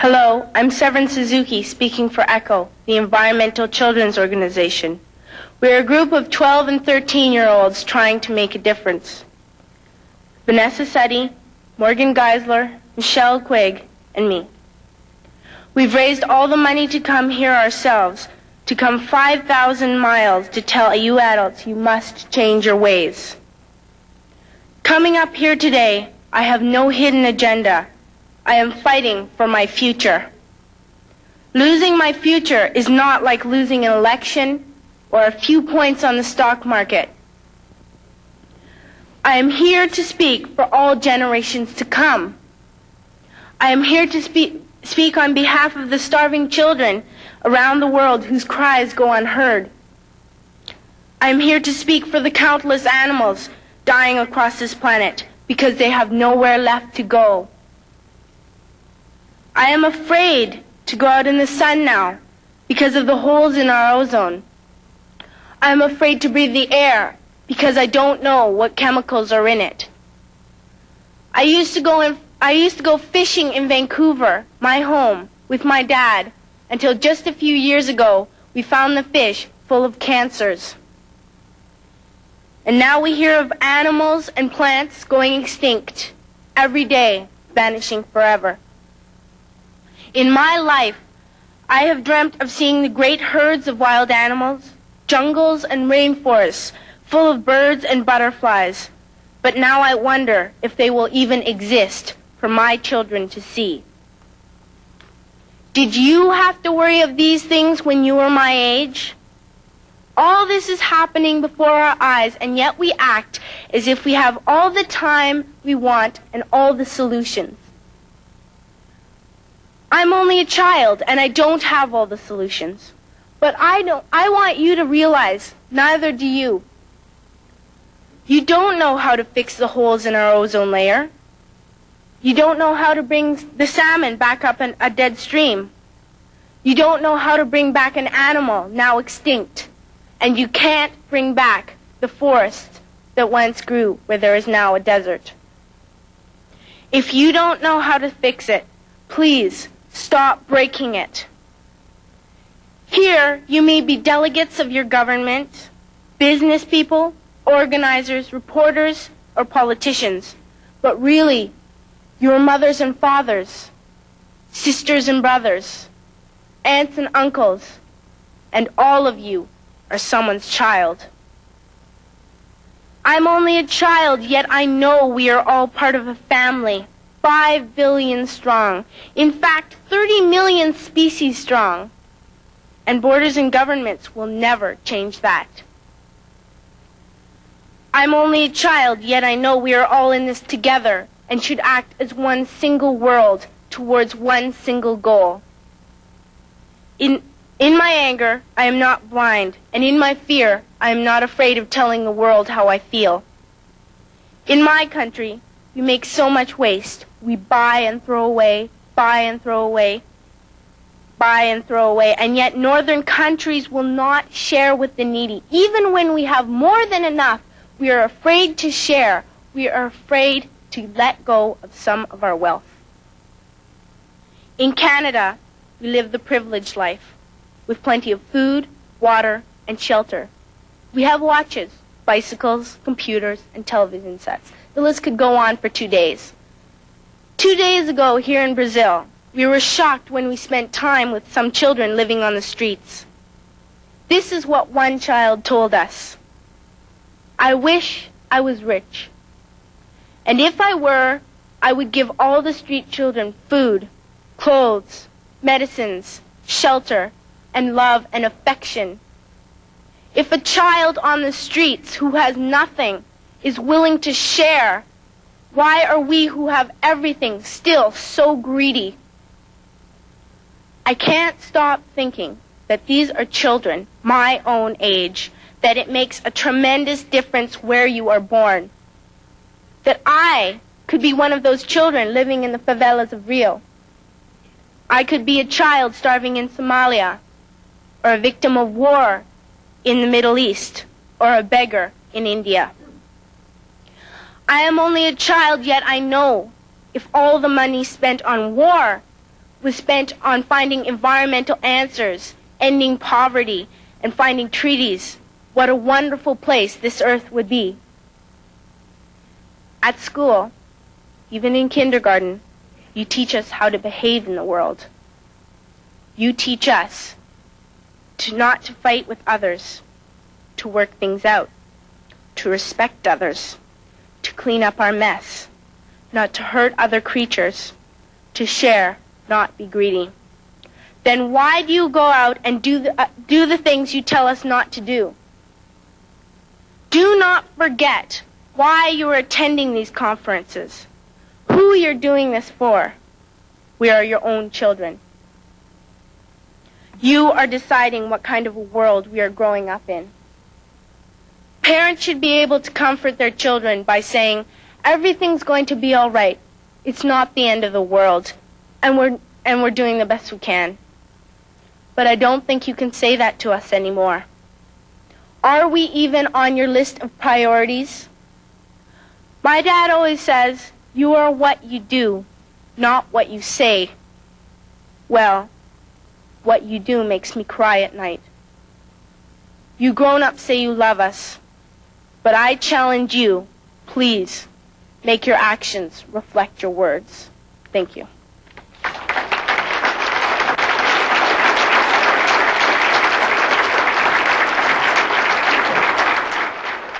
Hello, I'm Severn Suzuki speaking for ECHO, the Environmental Children's Organization. We're a group of 12 and 13-year-olds trying to make a difference. Vanessa Seti, Morgan Geisler, Michelle Quigg, and me. We've raised all the money to come here ourselves, to come 5,000 miles to tell you adults you must change your ways. Coming up here today, I have no hidden agenda. I am fighting for my future. Losing my future is not like losing an election or a few points on the stock market. I am here to speak for all generations to come. I am here to speak on behalf of the starving children around the world whose cries go unheard. I am here to speak for the countless animals dying across this planet because they have nowhere left to go. I am afraid to go out in the sun now because of the holes in our ozone. I am afraid to breathe the air because I don't know what chemicals are in it. I used to go fishing in Vancouver, my home, with my dad, until just a few years ago we found the fish full of cancers. And now we hear of animals and plants going extinct, every day vanishing forever. In my life, I have dreamt of seeing the great herds of wild animals, jungles and rainforests full of birds and butterflies. But now I wonder if they will even exist for my children to see. Did you have to worry of these things when you were my age? All this is happening before our eyes, and yet we act as if we have all the time we want and all the solutions. I'm only a child, and I don't have all the solutions. But I want you to realize, neither do you. You don't know how to fix the holes in our ozone layer. You don't know how to bring the salmon back up a dead stream. You don't know how to bring back an animal now extinct. And you can't bring back the forest that once grew where there is now a desert. If you don't know how to fix it, please stop breaking it. Here, you may be delegates of your government, business people, organizers, reporters, or politicians, but really, your mothers and fathers, sisters and brothers, aunts and uncles, and all of you are someone's child. I'm only a child, yet I know we are all part of a family, 5 billion strong. In fact, 30 million species strong. And borders and governments will never change that. I'm only a child, yet I know we are all in this together and should act as one single world towards one single goal. In my anger, I am not blind, and in my fear, I am not afraid of telling the world how I feel. In my country, we make so much waste. We buy and throw away, buy and throw away, buy and throw away, and yet northern countries will not share with the needy. Even when we have more than enough, we are afraid to share. We are afraid to let go of some of our wealth. In Canada, we live the privileged life, with plenty of food, water, and shelter. We have watches, bicycles, computers, and television sets. The list could go on for 2 days. 2 days ago, here in Brazil, we were shocked when we spent time with some children living on the streets. This is what one child told us. I wish I was rich. And if I were, I would give all the street children food, clothes, medicines, shelter, and love and affection. If a child on the streets who has nothing is willing to share, why are we who have everything still so greedy? I can't stop thinking that these are children my own age, that it makes a tremendous difference where you are born. That I could be one of those children living in the favelas of Rio. I could be a child starving in Somalia, or a victim of war in the Middle East, or a beggar in India. I am only a child, yet I know if all the money spent on war was spent on finding environmental answers, ending poverty, and finding treaties, what a wonderful place this earth would be. At school, even in kindergarten, you teach us how to behave in the world. You teach us not to fight with others, to work things out, to respect others, to clean up our mess, not to hurt other creatures, to share, not be greedy. Then why do you go out and do the things you tell us not to do? Do not forget why you are attending these conferences, who you're doing this for. We are your own children. You are deciding what kind of a world we are growing up in. Parents should be able to comfort their children by saying, everything's going to be all right. It's not the end of the world, and we're doing the best we can. But I don't think you can say that to us anymore. Are we even on your list of priorities? My dad always says, you are what you do, not what you say. Well, what you do makes me cry at night. You grown-ups say you love us, but I challenge you, please, make your actions reflect your words. Thank you.